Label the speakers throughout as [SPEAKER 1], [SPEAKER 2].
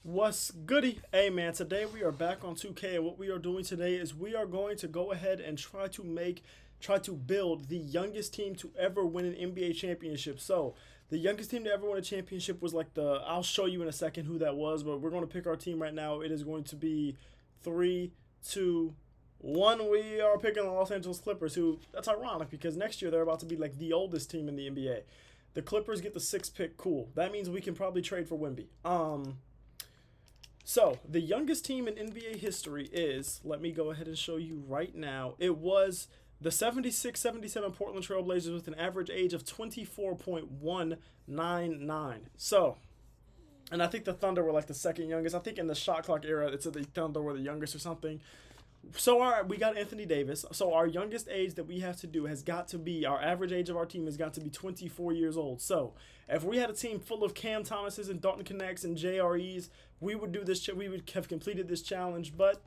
[SPEAKER 1] What's goody? Hey man, today we are back on 2K and what we are doing today is we are going to go ahead and try to build the youngest team to ever win an NBA championship. So, the youngest team to ever win a championship was like I'll show you in a second who that was, but we're going to pick our team right now. It is going to be 3, 2, 1. We are picking the Los Angeles Clippers, who, that's ironic because next year they're about to be like the oldest team in the NBA. The Clippers get the 6th pick, cool. That means we can probably trade for Wimby. So, the youngest team in NBA history is, let me go ahead and show you right now. It was the 76-77 Portland Trailblazers with an average age of 24.199. So, and I think the Thunder were like the second youngest. I think in the shot clock era, it's the Thunder were the youngest or something. So we got Anthony Davis. So our youngest age that we have to do has got to be, our average age of our team has got to be 24 years old. So if we had a team full of Cam Thomases and Dalton Connects and JREs, we would do this. We would have completed this challenge, but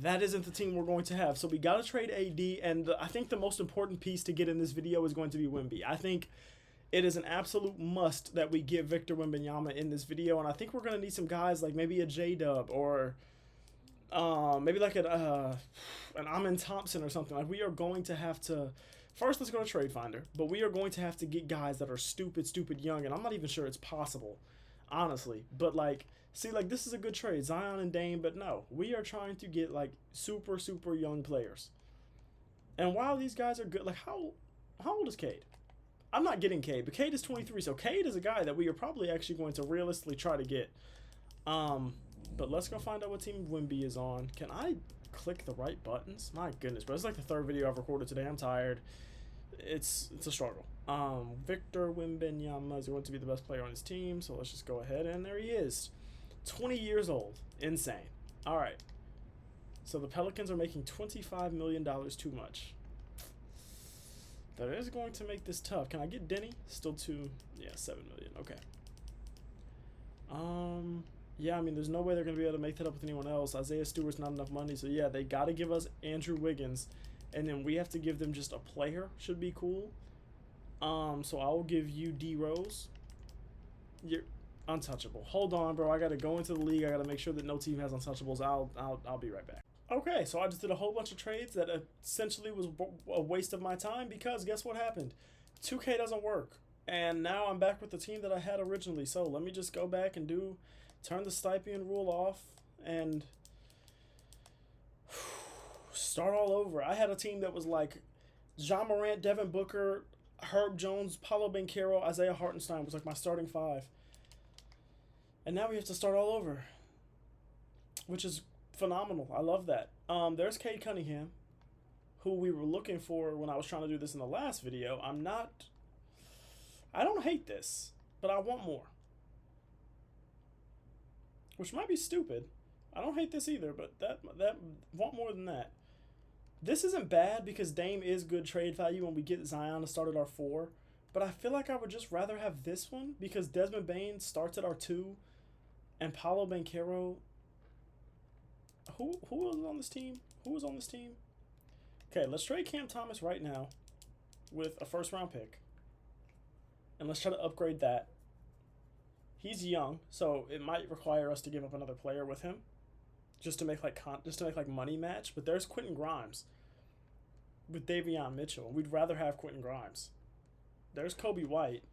[SPEAKER 1] that isn't the team we're going to have. So we got to trade AD, and I think the most important piece to get in this video is going to be Wimby. I think it is an absolute must that we get Victor Wembanyama in this video, and I think we're going to need some guys like maybe a J-Dub or maybe like an Amin Thompson or something. Like we are going to have to first let's go to Trade Finder, but we are going to have to get guys that are stupid young, and I'm not even sure it's possible, honestly. But like, see, like this is a good trade, Zion and Dame, but no, we are trying to get like super young players. And while these guys are good, like how old is Cade? I'm not getting Cade, but Cade is 23, so Cade is a guy that we are probably actually going to realistically try to get. But let's go find out what team Wimby is on. Can I click the right buttons? My goodness, bro. It's like the third video I've recorded today. I'm tired. It's a struggle. Victor Wembanyama is going to be the best player on his team, so let's just go ahead, and there he is. 20 years old. Insane. All right. So the Pelicans are making $25 million too much. That is going to make this tough. Can I get Denny? Still yeah, $7 million. Okay. Yeah, I mean, there's no way they're going to be able to make that up with anyone else. Isaiah Stewart's not enough money, so yeah, they got to give us Andrew Wiggins, and then we have to give them just a player. Should be cool. So I will give you D Rose. You're untouchable. Hold on, bro. I got to go into the league. I got to make sure that no team has untouchables. I'll be right back. Okay, so I just did a whole bunch of trades that essentially was a waste of my time because guess what happened? 2K doesn't work, and now I'm back with the team that I had originally. So let me just go back and turn the stipend rule off and start all over. I had a team that was like Ja Morant, Devin Booker, Herb Jones, Paolo Banchero, Isaiah Hartenstein was like my starting 5. And now we have to start all over, which is phenomenal. I love that. There's Cade Cunningham, who we were looking for when I was trying to do this in the last video. I don't hate this, but I want more. Which might be stupid. I don't hate this either, but that want more than that. This isn't bad because Dame is good trade value when we get Zion to start at our 4. But I feel like I would just rather have this one because Desmond Bane starts at our 2, and Paolo Banchero. Who was on this team? Who was on this team? Okay, let's trade Cam Thomas right now with a first-round pick, and let's try to upgrade that. He's young, so it might require us to give up another player with him, just to make like money match. But there's Quentin Grimes with Davion Mitchell. We'd rather have Quentin Grimes. There's Kobe White.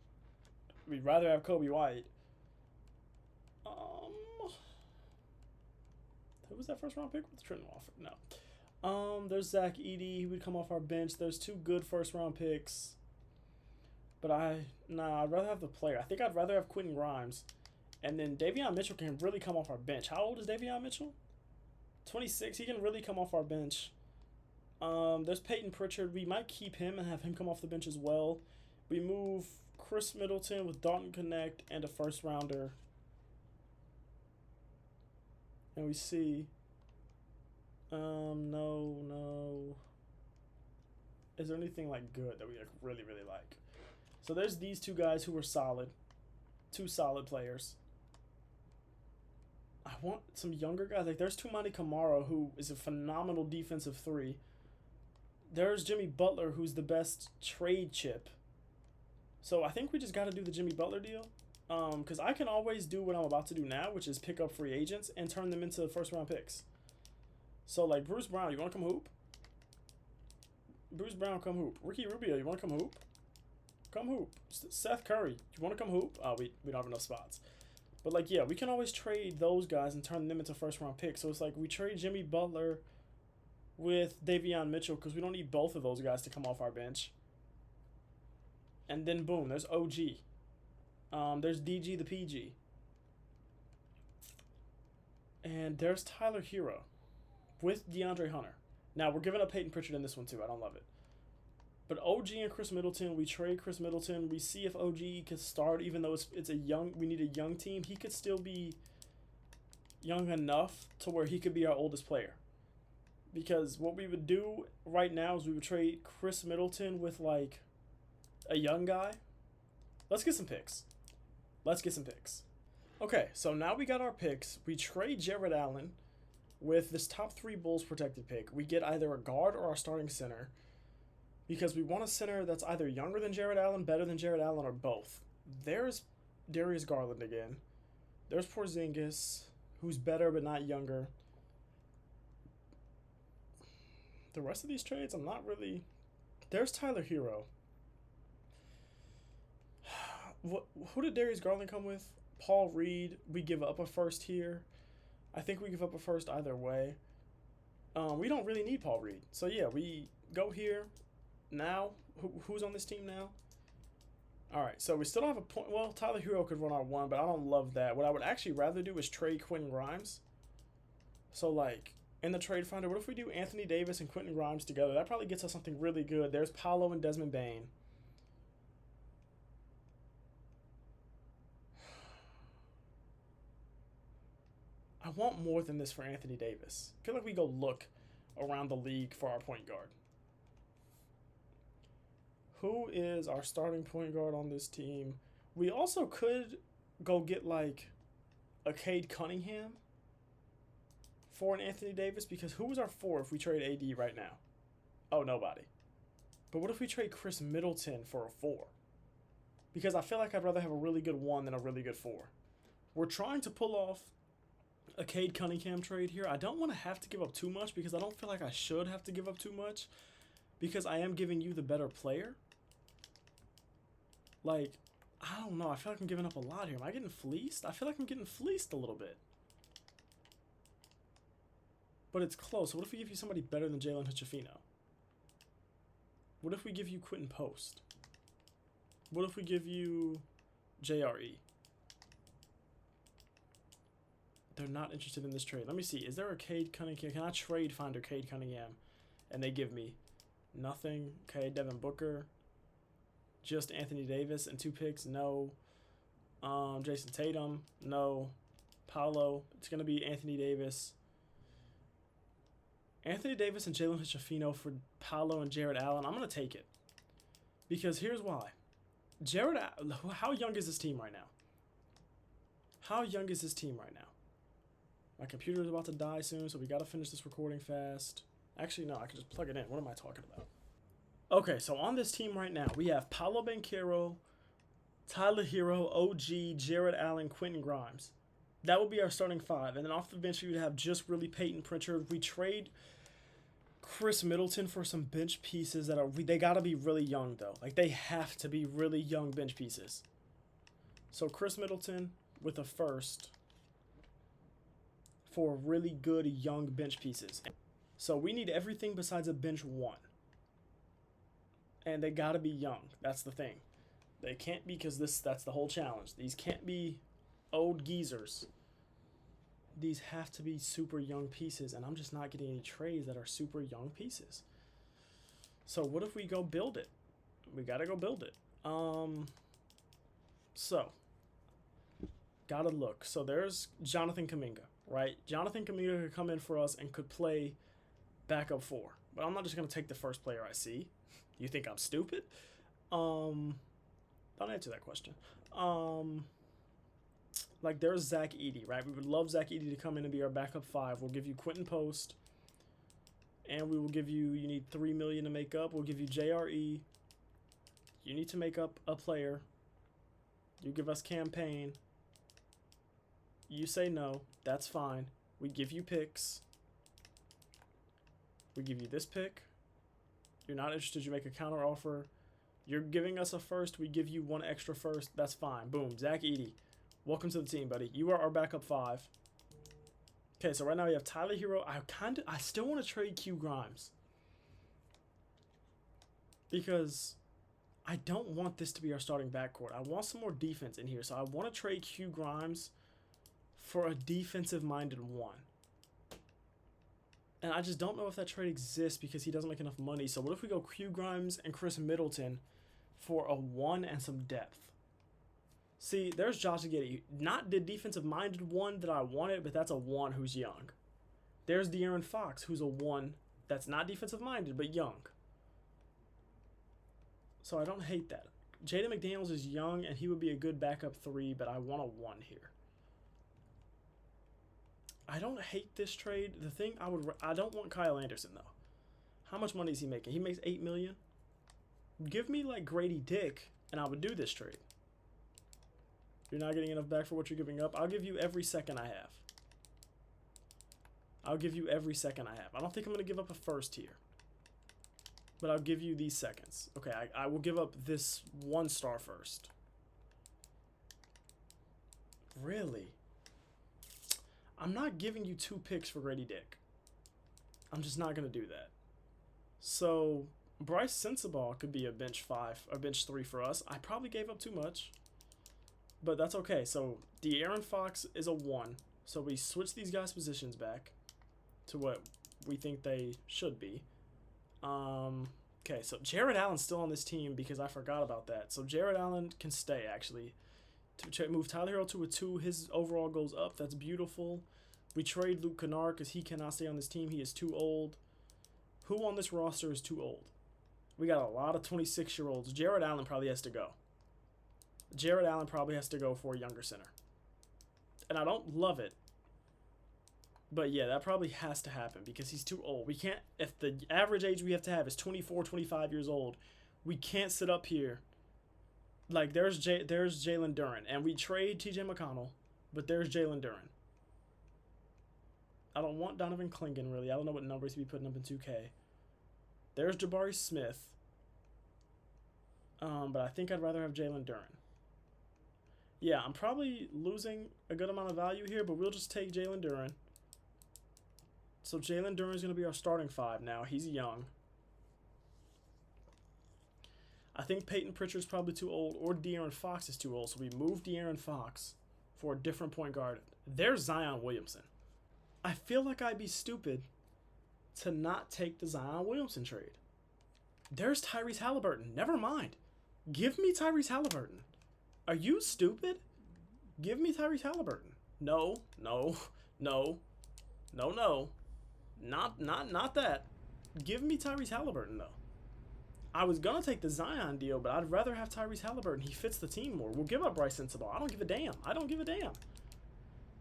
[SPEAKER 1] We'd rather have Kobe White. Who was that first round pick with Trenton Wofford? No. There's Zach Edey. He would come off our bench. There's 2 good first round picks. But I'd rather have the player. I think I'd rather have Quentin Grimes. And then Davion Mitchell can really come off our bench. How old is Davion Mitchell? 26. He can really come off our bench. There's Peyton Pritchard. We might keep him and have him come off the bench as well. We move Chris Middleton with Dalton Connect and a first rounder. And we see... No. Is there anything like good that we like really like? So there's these 2 guys who are solid. 2 solid players. I want some younger guys. Like there's Toumani Camara, who is a phenomenal defensive 3. There's Jimmy Butler, who's the best trade chip. So I think we just got to do the Jimmy Butler deal. Because I can always do what I'm about to do now, which is pick up free agents and turn them into first round picks. So like Bruce Brown, you want to come hoop? Bruce Brown, come hoop. Ricky Rubio, you want to come hoop? Come hoop. Seth Curry, you want to come hoop? Oh, we don't have enough spots. But like, yeah, we can always trade those guys and turn them into first round picks. So it's like we trade Jimmy Butler with Davion Mitchell because we don't need both of those guys to come off our bench. And then boom, there's OG. There's DG the PG. And there's Tyler Hero with DeAndre Hunter. Now, we're giving up Peyton Pritchard in this one, too. I don't love it. But OG and Chris Middleton, we trade Chris Middleton. We see if OG can start, even though it's a young, we need a young team. He could still be young enough to where he could be our oldest player. Because what we would do right now is we would trade Chris Middleton with, like, a young guy. Let's get some picks. Okay, so now we got our picks. We trade Jared Allen with this top 3 Bulls protected pick. We get either a guard or our starting center because we want a center that's either younger than Jared Allen, better than Jared Allen, or both. There's Darius Garland again. There's Porzingis, who's better but not younger. The rest of these trades, I'm not really... There's Tyler Hero. Who did Darius Garland come with? Paul Reed. We give up a first here. I think we give up a first either way. We don't really need Paul Reed. So, yeah, we go here. Now, who's on this team now? All right, so we still don't have a point. Well, Tyler Hero could run our 1, but I don't love that. What I would actually rather do is trade Quentin Grimes. So, like, in the trade finder, what if we do Anthony Davis and Quentin Grimes together? That probably gets us something really good. There's Paolo and Desmond Bane. I want more than this for Anthony Davis. I feel like we go look around the league for our point guard. Who is our starting point guard on this team? We also could go get, like, a Cade Cunningham for an Anthony Davis, because who was our 4 if we trade AD right now? Oh, nobody. But what if we trade Chris Middleton for a 4? Because I feel like I'd rather have a really good 1 than a really good 4. We're trying to pull off a Cade Cunningham trade here. I don't want to have to give up too much because I don't feel like I should have to give up too much because I am giving you the better player. Like, I don't know. I feel like I'm giving up a lot here. Am I getting fleeced? I feel like I'm getting fleeced a little bit. But it's close. What if we give you somebody better than Jalen Hood-Schifino? What if we give you Quentin Post? What if we give you JRE? They're not interested in this trade. Let me see. Is there a Cade Cunningham? Can I trade finder Cade Cunningham? And they give me nothing. Okay, Devin Booker. Just Anthony Davis and 2 picks. No. Jason Tatum. No. Paolo. It's going to be Anthony Davis. Anthony Davis and Jalen Hood-Schifino for Paolo and Jared Allen. I'm going to take it. Because here's why. How young is this team right now? How young is this team right now? My computer is about to die soon, so we got to finish this recording fast. Actually, no, I can just plug it in. What am I talking about? Okay, so on this team right now, we have Paolo Banchero, Tyler Hero, OG, Jared Allen, Quentin Grimes. That would be our starting 5. And then off the bench, we would have just really Peyton Pritchard. We trade Chris Middleton for some bench pieces that they got to be really young, though. Like, they have to be really young bench pieces. So Chris Middleton with a first for really good young bench pieces. So we need everything besides a bench 1. And they gotta be young. That's the thing. They can't be, because that's the whole challenge. These can't be old geezers. These have to be super young pieces, and I'm just not getting any trades that are super young pieces. So what if we go build it? We gotta go build it. So gotta look. So there's Jonathan Kuminga, right? Jonathan Kuminga could come in for us and could play backup 4. But I'm not just gonna take the first player I see. You think I'm stupid? Don't answer that question. Like, there's Zach Edey, right? We would love Zach Edey to come in and be our backup 5. We'll give you Quentin Post, and we will give you need $3 million to make up. We'll give you JRE. You need to make up a player. You give us campaign. You say no. That's fine. We give you picks. We give you this pick. You're not interested. You make a counter offer. You're giving us a first. We give you one extra first. That's fine. Boom. Zach Edey. Welcome to the team, buddy. You are our backup 5. Okay, so right now we have Tyler Hero. I still want to trade Q Grimes. Because I don't want this to be our starting backcourt. I want some more defense in here. So I want to trade Q Grimes for a defensive-minded 1. And I just don't know if that trade exists because he doesn't make enough money. So what if we go Q Grimes and Chris Middleton for a 1 and some depth? See, there's Josh Giddey. Not the defensive-minded 1 that I wanted, but that's a 1 who's young. There's De'Aaron Fox, who's a 1 that's not defensive-minded, but young. So I don't hate that. Jaden McDaniels is young, and he would be a good backup 3, but I want a 1 here. I don't hate this trade. The thing I don't want Kyle Anderson, though. How much money is he making? He makes $8 million. Give me, like, Grady Dick, and I would do this trade. You're not getting enough back for what you're giving up. I'll give you every second I have. I'll give you every second I have. I don't think I'm going to give up a first here. But I'll give you these seconds. Okay, I will give up this 1-star first. Really? I'm not giving you 2 picks for Grady Dick. I'm just not going to do that. So, Bryce Sensabaugh could be a bench 5 or bench 3 for us. I probably gave up too much. But that's okay. So, De'Aaron Fox is a 1. So, we switch these guys' positions back to what we think they should be. Okay, so Jared Allen's still on this team because I forgot about that. So, Jared Allen can stay, actually. To move Tyler Hero to a 2, his overall goes up. That's beautiful. We trade Luke Kennard because he cannot stay on this team. He is too old. Who on this roster is too old? We got a lot of 26-year-olds. Jared Allen probably has to go. Jared Allen probably has to go for a younger center. And I don't love it. But yeah, that probably has to happen because he's too old. We can't, if the average age we have to have is 24, 25 years old, we can't sit up here. Like, there's Jalen Duren. And we trade TJ McConnell, but there's Jalen Duren. I don't want Donovan Clingan, really. I don't know what numbers he'd be putting up in 2K. There's Jabari Smith. But I think I'd rather have Jalen Duren. Yeah, I'm probably losing a good amount of value here, but we'll just take Jalen Duren. So Jalen Duren is going to be our starting 5 now. He's young. I think Peyton Pritchard's probably too old, or De'Aaron Fox is too old, so we move De'Aaron Fox for a different point guard. There's Zion Williamson. I feel like I'd be stupid to not take the Zion Williamson trade. There's Tyrese Halliburton. Never mind. Give me Tyrese Halliburton. Are you stupid? Give me Tyrese Halliburton. No, no, no, no, no. Not that. Give me Tyrese Halliburton, though. I was going to take the Zion deal, but I'd rather have Tyrese Halliburton. He fits the team more. We'll give up Bryce Sensabaugh. I don't give a damn. I don't give a damn.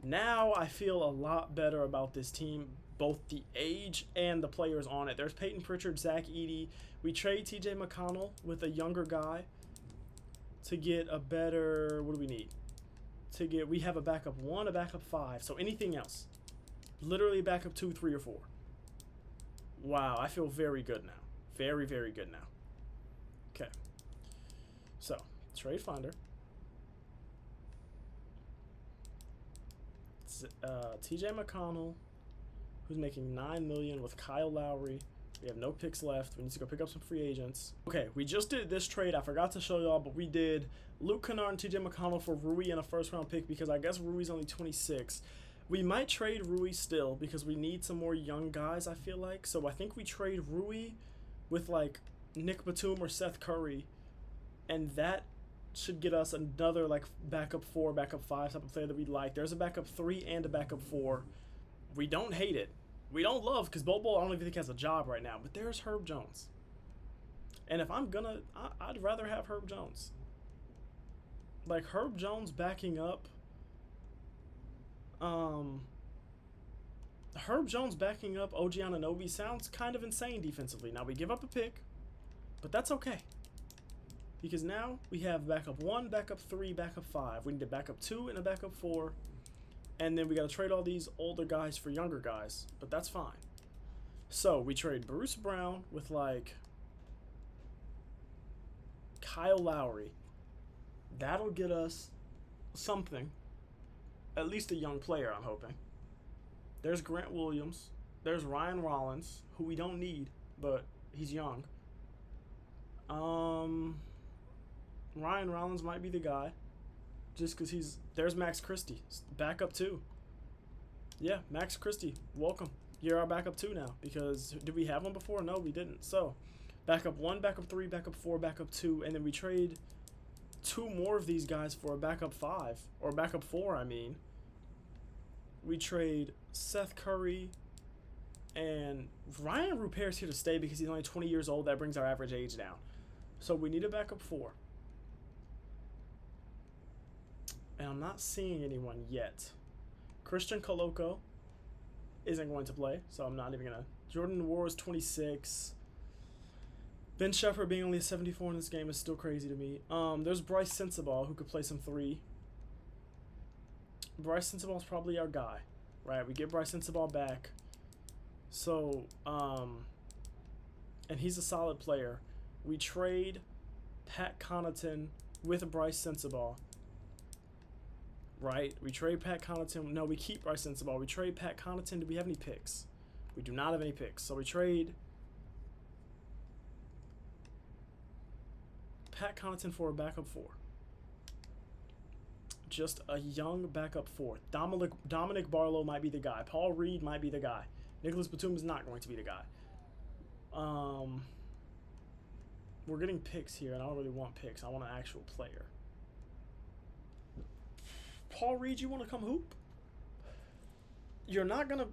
[SPEAKER 1] Now I feel a lot better about this team, both the age and the players on it. There's Peyton Pritchard, Zach Edey. We trade TJ McConnell with a younger guy to get a better, what do we need? We have a backup 1, a backup 5, so anything else. Literally backup 2, 3, or 4. Wow, I feel very good now. Very, very good now. Okay. So, trade finder. TJ McConnell, who's making $9 million with Kyle Lowry. We have no picks left. We need to go pick up some free agents. Okay, we just did this trade. I forgot to show y'all, but we did Luke Kennard and TJ McConnell for Rui and a first-round pick because I guess Rui's only 26. We might trade Rui still because we need some more young guys, I feel like. So I think we trade Rui with, like, Nick Batum or Seth Curry, and that should get us another, like, backup 4, backup 5 type of player that we like. There's a backup 3 and a backup 4. We don't hate it. We don't love, because Bobo, I don't even think has a job right now, but there's Herb Jones. And if I'm gonna, I'd rather have Herb Jones. Like, Herb Jones backing up, Herb Jones backing up OG Anunoby sounds kind of insane defensively. Now, we give up a pick, but that's okay. Because now we have backup 1, backup 3, backup 5. We need a backup 2 and a backup 4. And then we got to trade all these older guys for younger guys. But that's fine. So we trade Bruce Brown with like Kyle Lowry. That'll get us something. At least a young player, I'm hoping. There's Grant Williams. There's Ryan Rollins, who we don't need, but he's young. Ryan Rollins might be the guy. Just because he's... There's Max Christie. Backup 2. Yeah, Max Christie. Welcome. You're our backup 2 now. Because did we have one before? No, we didn't. So, backup 1, backup 3, backup 4, backup 2. And then we trade 2 more of these guys for a backup 5. Or backup 4, I mean. We trade Seth Curry... And Ryan Rupert's here to stay because he's only 20 years old. That brings our average age down. So we need a backup 4. And I'm not seeing anyone yet. Christian Coloco isn't going to play, so I'm not even going to. Jordan Noir is 26. Ben Shepherd being only a 74 in this game is still crazy to me. There's Bryce Sensabaugh who could play some 3. Bryce Sensabaugh is probably our guy. Right, we get Bryce Sensabaugh back. So, and he's a solid player. We trade Pat Connaughton with Bryce Sensabaugh. Right? We trade Pat Connaughton. No, we keep Bryce Sensabaugh. We trade Pat Connaughton. Do we have any picks? We do not have any picks. So we trade Pat Connaughton for a backup 4. Just a young backup 4. Dominic Barlow might be the guy. Paul Reed might be the guy. Nicholas Batum is not going to be the guy. We're getting picks here, and I don't really want picks. I want an actual player. Paul Reed, you want to come hoop? You're not gonna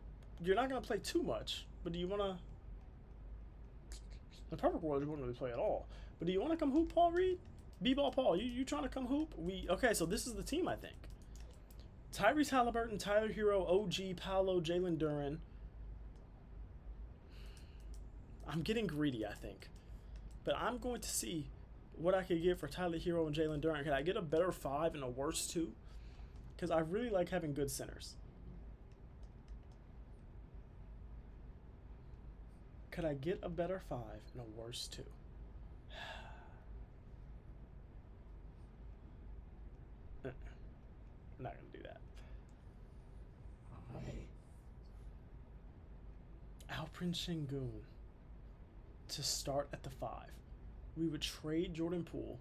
[SPEAKER 1] play too much, but do you want to? In the perfect world, you wouldn't really play at all. But do you want to come hoop, Paul Reed? B-ball Paul, you trying to come hoop? Okay, so this is the team, I think. Tyrese Halliburton, Tyler Hero, OG, Paolo, Jalen Duren. I'm getting greedy, I think. But I'm going to see what I could get for Tyler Hero and Jalen Duren. Can I get a better 5 and a worse 2? Because I really like having good centers. Could I get a better 5 and a worse 2? I'm not going to do that. Alperen Sengun to start at the 5. We would trade Jordan Poole.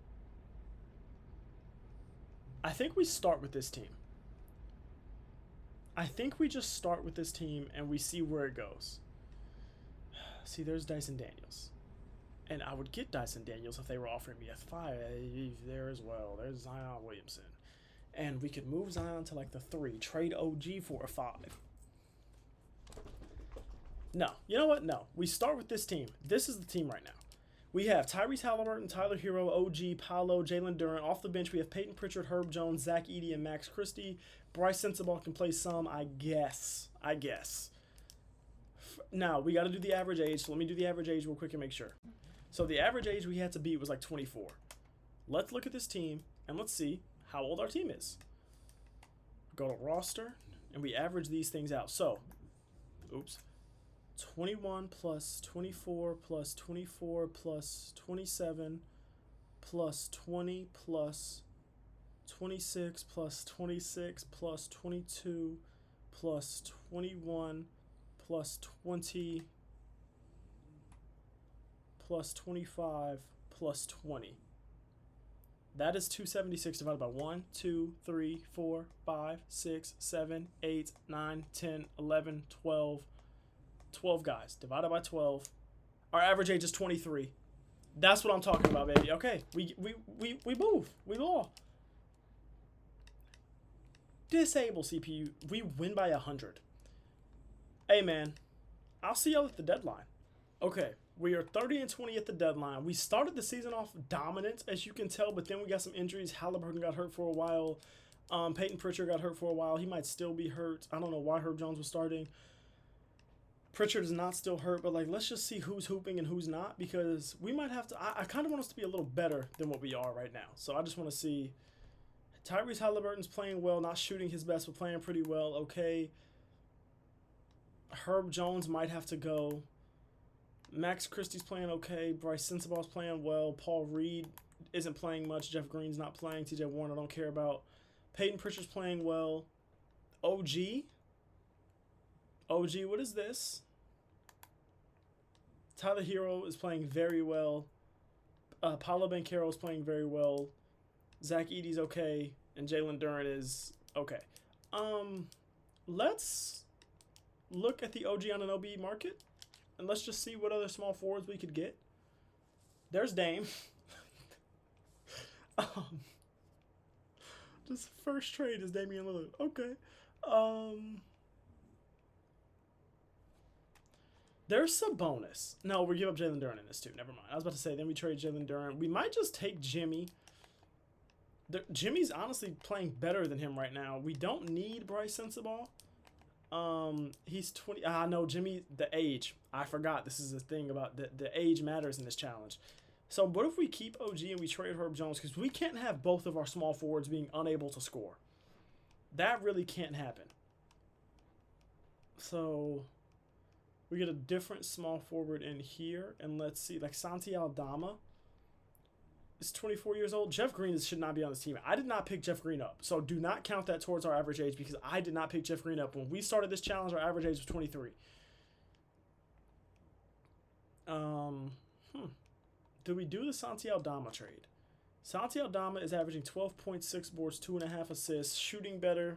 [SPEAKER 1] I think we start with this team. I think we just start with this team and we see where it goes. See, there's Dyson Daniels. And I would get Dyson Daniels if they were offering me a 5 there as well. There's Zion Williamson. And we could move Zion to like the 3. Trade OG for a 5. No. You know what? No. We start with this team. This is the team right now. We have Tyrese Halliburton, Tyler Hero, OG, Paolo, Jalen Duren. Off the bench, we have Peyton Pritchard, Herb Jones, Zach Edey, and Max Christie. Bryce Sensabaugh can play some, I guess. Now, we got to do the average age. So let me do the average age real quick and make sure. So the average age we had to beat was like 24. Let's look at this team, and let's see how old our team is. Go to roster, and we average these things out. So, 21 plus 24 plus 24 plus 27 plus 20 plus 26 plus 26 plus 22 plus 21 plus 20 plus 25 plus 20. That is 276 divided by 1, 2, 3, 4, 5, 6, 7, 8, 9, 10, 11, 12. 12 guys divided by 12. Our average age is 23. That's what I'm talking about, baby. Okay, we move. We ball. Disable CPU. We win by 100. Hey, man. I'll see y'all at the deadline. Okay, we are 30-20 at the deadline. We started the season off dominant, as you can tell, but then we got some injuries. Halliburton got hurt for a while. Peyton Pritchard got hurt for a while. He might still be hurt. I don't know why Herb Jones was starting. Pritchard is not still hurt, but like let's just see who's hooping and who's not, because we might have to. I kind of want us to be a little better than what we are right now. So I just want to see. Tyrese Halliburton's playing well, not shooting his best, but playing pretty well. Okay. Herb Jones might have to go. Max Christie's playing okay. Bryce Sensabaugh's playing well. Paul Reed isn't playing much. Jeff Green's not playing. TJ Warren I don't care about. Peyton Pritchard's playing well. OG, what is this? Tyler Hero is playing very well. Paolo Banchero is playing very well. Zach Edey's okay. And Jalen Duren is okay. Let's look at the OG Anunoby market. And let's just see what other small forwards we could get. There's Dame. This first trade is Damian Lillard. Okay. There's Sabonis. No, we give up Jalen Duren in this too. Never mind. I was about to say, then we trade Jalen Duren. We might just take Jimmy. Jimmy's honestly playing better than him right now. We don't need Bryce Sensabaugh. He's 20. No, Jimmy, the age. I forgot this is the thing about the age matters in this challenge. So what if we keep OG and we trade Herb Jones? Because we can't have both of our small forwards being unable to score. That really can't happen. So we get a different small forward in here. And let's see, like Santi Aldama is 24 years old. Jeff Green should not be on this team. I did not pick Jeff Green up. So do not count that towards our average age, because I did not pick Jeff Green up. When we started this challenge, our average age was 23. Do we do the Santi Aldama trade? Santi Aldama is averaging 12.6 boards, 2.5 assists, shooting better.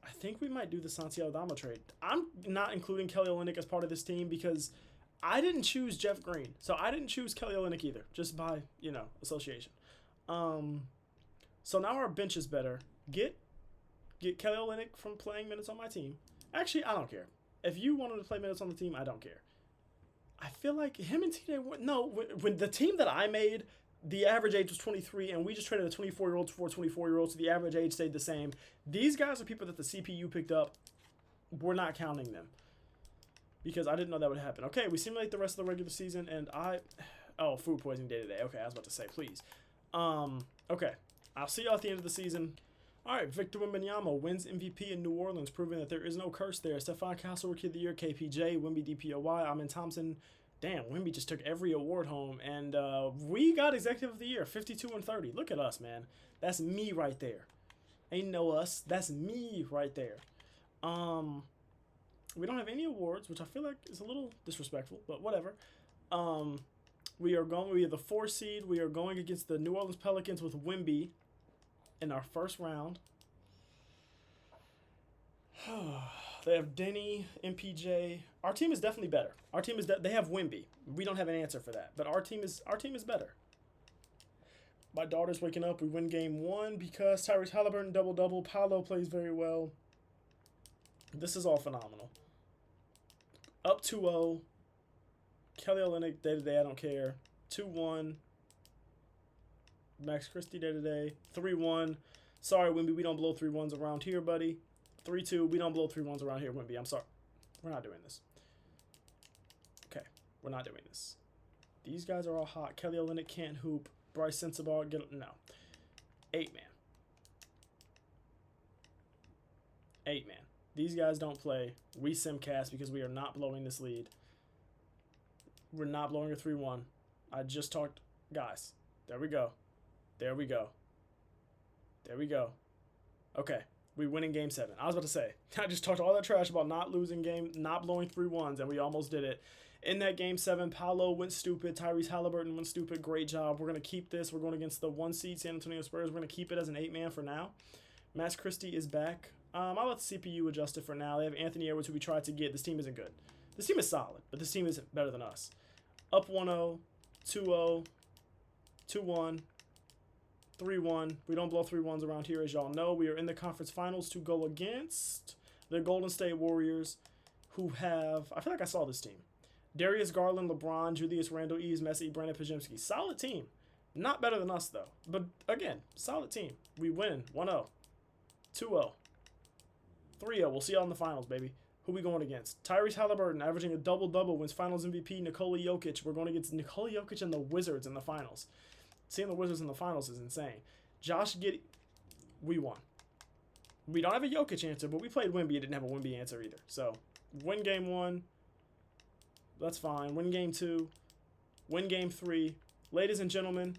[SPEAKER 1] I think we might do the Santi Aldama trade. I'm not including Kelly Olynyk as part of this team because I didn't choose Jeff Green. So I didn't choose Kelly Olynyk either, just by, association. So now our bench is better. Get Kelly Olynyk from playing minutes on my team. Actually, I don't care. If you want him to play minutes on the team, I don't care. I feel like him and TJ Warren... No, when the team that I made, the average age was 23, and we just traded a 24-year-old for a 24-year-old, so the average age stayed the same. These guys are people that the CPU picked up. We're not counting them, because I didn't know that would happen. Okay, we simulate the rest of the regular season, and Oh, food poisoning day today. Okay, I was about to say, please. Okay, I'll see y'all at the end of the season. All right, Victor Wembanyama wins MVP in New Orleans, proving that there is no curse there. Stephon Castle, Rookie of the Year, KPJ, Wemby DPOY, Amen Thompson. Damn, Wemby just took every award home, and we got Executive of the Year, 52-30. Look at us, man. That's me right there. Ain't no us. That's me right there. We don't have any awards, which I feel like is a little disrespectful, but whatever. We are the 4 seed. We are going against the New Orleans Pelicans with Wemby in our first round. They have Denny, MPJ. Our team is definitely better. Our team is they have Wemby. We don't have an answer for that, but our team is better. My daughter's waking up. We win game 1 because Tyrese Halliburton double-double. Paolo plays very well. This is all phenomenal. Up 2-0. Kelly Olynyk day-to-day, I don't care. 2-1. Max Christie day-to-day. 3-1. Sorry, Wemby, we don't blow 3-1s around here, buddy. 3-2. We don't blow 3-1s around here, Wemby. I'm sorry. We're not doing this. Okay. We're not doing this. These guys are all hot. Kelly Olynyk can't hoop. Bryce Sensabaugh, no. 8-man. 8-man. These guys don't play. We simcast because we are not blowing this lead. We're not blowing a 3-1. I just talked. Guys, there we go. There we go. There we go. Okay. We win in game 7. I was about to say, I just talked all that trash about not blowing 3-1s, and we almost did it. In that game 7, Paolo went stupid. Tyrese Halliburton went stupid. Great job. We're going to keep this. We're going against the 1 seed San Antonio Spurs. We're going to keep it as an 8-man for now. Max Christie is back. I'll let the CPU adjust it for now. They have Anthony Edwards, who we tried to get. This team isn't good. This team is solid, but this team isn't better than us. Up 1-0, 2-0, 2-1, 3-1. We don't blow 3-1s around here, as y'all know. We are in the conference finals to go against the Golden State Warriors, who have... I feel like I saw this team. Darius Garland, LeBron, Julius Randle, Yves Messi, Brandon Pajemski. Solid team. Not better than us, though. But, again, solid team. We win 1-0, 2-0, 3-0. We'll see y'all in the finals, baby. Who we going against? Tyrese Halliburton averaging a double-double, wins Finals MVP. Nikola Jokic. We're going against Nikola Jokic and the Wizards in the finals. Seeing the Wizards in the finals is insane. Josh Giddey. We won. We don't have a Jokic answer, but we played Wemby. It didn't have a Wemby answer either. So, win game 1. That's fine. Win game 2. Win game 3. Ladies and gentlemen,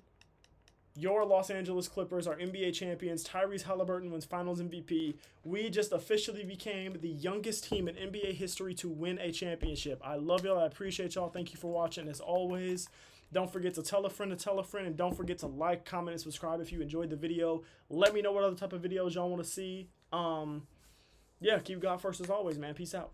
[SPEAKER 1] your Los Angeles Clippers are NBA champions. Tyrese Halliburton wins Finals MVP. We just officially became the youngest team in NBA history to win a championship. I love y'all. I appreciate y'all. Thank you for watching. As always, don't forget to tell a friend, and don't forget to like, comment, and subscribe if you enjoyed the video. Let me know what other type of videos y'all want to see. Yeah, keep God first as always, man. Peace out.